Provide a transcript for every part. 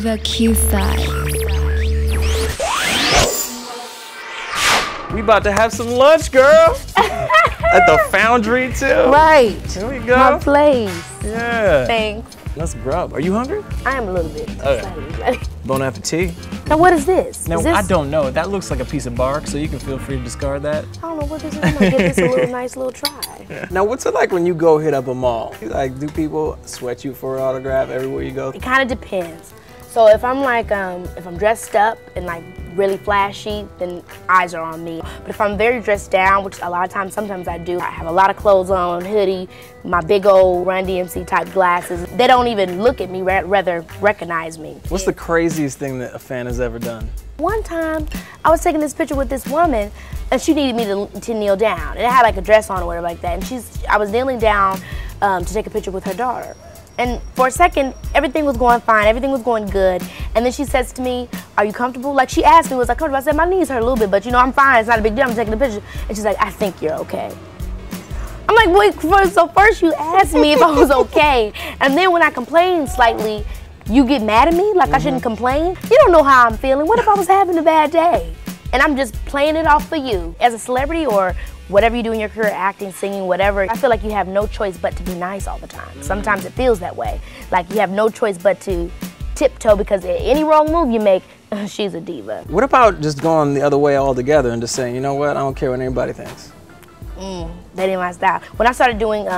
The Q Side. We about to have some lunch, girl. At the Foundry, too. Right. Here we go. My place. Yeah. Thanks. Let's grub. Are you hungry? I am a little bit. Okay. Bon appetit. Now, what is this? Now, is this? I don't know. That looks like a piece of bark, so you can feel free to discard that. I don't know what this is. I'm gonna give this a little nice little try. Yeah. Now, what's it like when you go hit up a mall? Like, do people sweat you for an autograph everywhere you go? It kind of depends. So if I'm like, if I'm dressed up and like really flashy, then eyes are on me. But if I'm very dressed down, which a lot of times, sometimes I do, I have a lot of clothes on, hoodie, my big old Run DMC type glasses. They don't even look at me, rather recognize me. What's the craziest thing that a fan has ever done? One time, I was taking this picture with this woman, and she needed me to kneel down. And I had like a dress on or whatever like that. And I was kneeling down to take a picture with her daughter. And for a second, everything was going fine, everything was going good. And then she says to me, "Are you comfortable?" Like she asked me, was I comfortable? I said, "My knees hurt a little bit, but you know, I'm fine, it's not a big deal, I'm taking a picture." And she's like, "I think you're okay." I'm like, wait, so first you asked me if I was okay, and then when I complained slightly, you get mad at me, like I shouldn't complain? You don't know how I'm feeling. What if I was having a bad day? And I'm just playing it off for you. As a celebrity or whatever you do in your career, acting, singing, whatever, I feel like you have no choice but to be nice all the time. Sometimes it feels that way. Like you have no choice but to tiptoe because any wrong move you make, she's a diva. What about just going the other way altogether and just saying, you know what, I don't care what anybody thinks? That ain't my style. When I started doing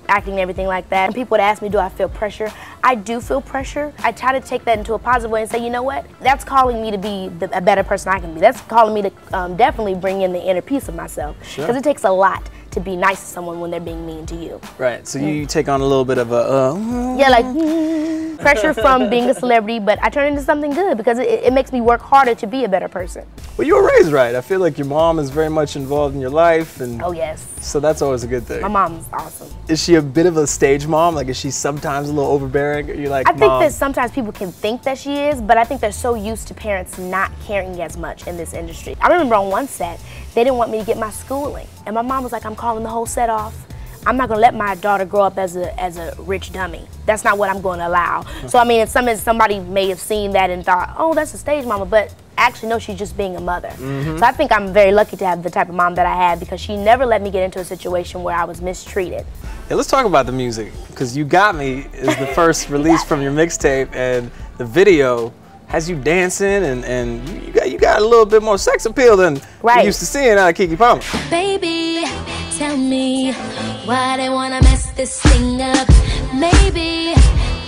acting and everything like that, and people would ask me, do I feel pressure? I do feel pressure. I try to take that into a positive way and say, you know what? That's calling me to be a better person I can be. That's calling me to definitely bring in the inner piece of myself. Because it takes a lot to be nice to someone when they're being mean to you. Right, so you take on a little bit of a, yeah, like pressure from being a celebrity, but I turn it into something good because it makes me work harder to be a better person. Well, you were raised right. I feel like your mom is very much involved in your life. And oh, yes. So that's always a good thing. My mom's awesome. Is she a bit of a stage mom? Like, is she sometimes a little overbearing? You're like, I think that sometimes people can think that she is, but I think they're so used to parents not caring as much in this industry. I remember on one set, they didn't want me to get my schooling. And my mom was like, I'm calling the whole set off. I'm not gonna let my daughter grow up as a rich dummy. That's not what I'm gonna allow. So I mean, it's somebody may have seen that and thought, oh, that's a stage mama, but actually no, she's just being a mother. So I think I'm very lucky to have the type of mom that I had because she never let me get into a situation where I was mistreated. Yeah, let's talk about the music, because You Got Me is the first release from your mixtape, and the video has you dancing, and you got a little bit more sex appeal than we used to seeing out of Keke Palmer. Baby, tell me why they wanna mess this thing up. Maybe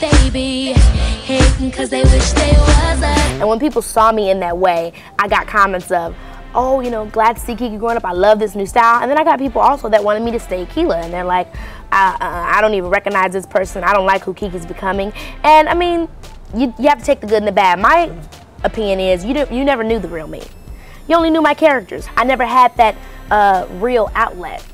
they be hating cause they wish they was us. And when people saw me in that way, I got comments of, oh, you know, glad to see Keke growing up. I love this new style. And then I got people also that wanted me to stay Keela, and they're like, I don't even recognize this person. I don't like who Keke's becoming. And I mean, you have to take the good and the bad. My opinion is you never knew the real me. You only knew my characters. I never had that real outlet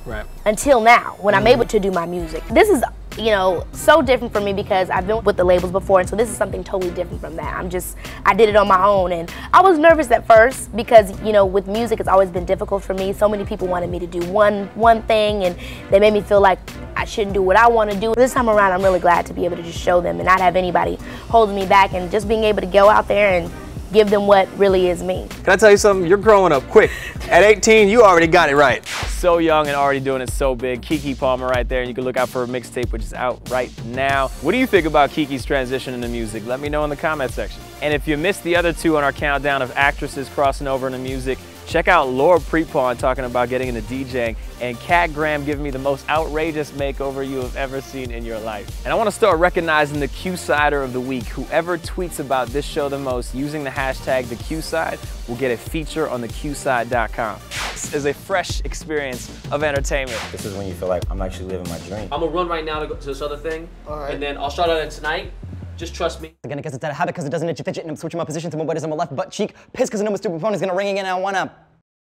until now when I'm able to do my music. This is, you know, so different for me because I've been with the labels before, and so this is something totally different from that. I did it on my own, and I was nervous at first because, you know, with music it's always been difficult for me. So many people wanted me to do one thing, and they made me feel like I shouldn't do what I want to do. This time around I'm really glad to be able to just show them and not have anybody holding me back, and just being able to go out there and give them what really is me. Can I tell you something? You're growing up quick. At 18, you already got it right. So young and already doing it so big. Keke Palmer right there, and you can look out for a mixtape which is out right now. What do you think about Keke's transition into music? Let me know in the comment section. And if you missed the other two on our countdown of actresses crossing over into music, check out Laura Prepon talking about getting into DJing, and Kat Graham giving me the most outrageous makeover you have ever seen in your life. And I want to start recognizing the Q-Sider of the week. Whoever tweets about this show the most using the hashtag #TheQSide will get a feature on theqside.com. This is a fresh experience of entertainment. This is when you feel like I'm actually living my dream. I'm gonna run right now to go to this other thing, and then I'll start on it tonight. Just trust me. Again, I guess it's out of habit because it doesn't itch a fidget, and I'm switching my position to my butt is on my left butt cheek. Pissed because I know my stupid phone is gonna ring again, and I wanna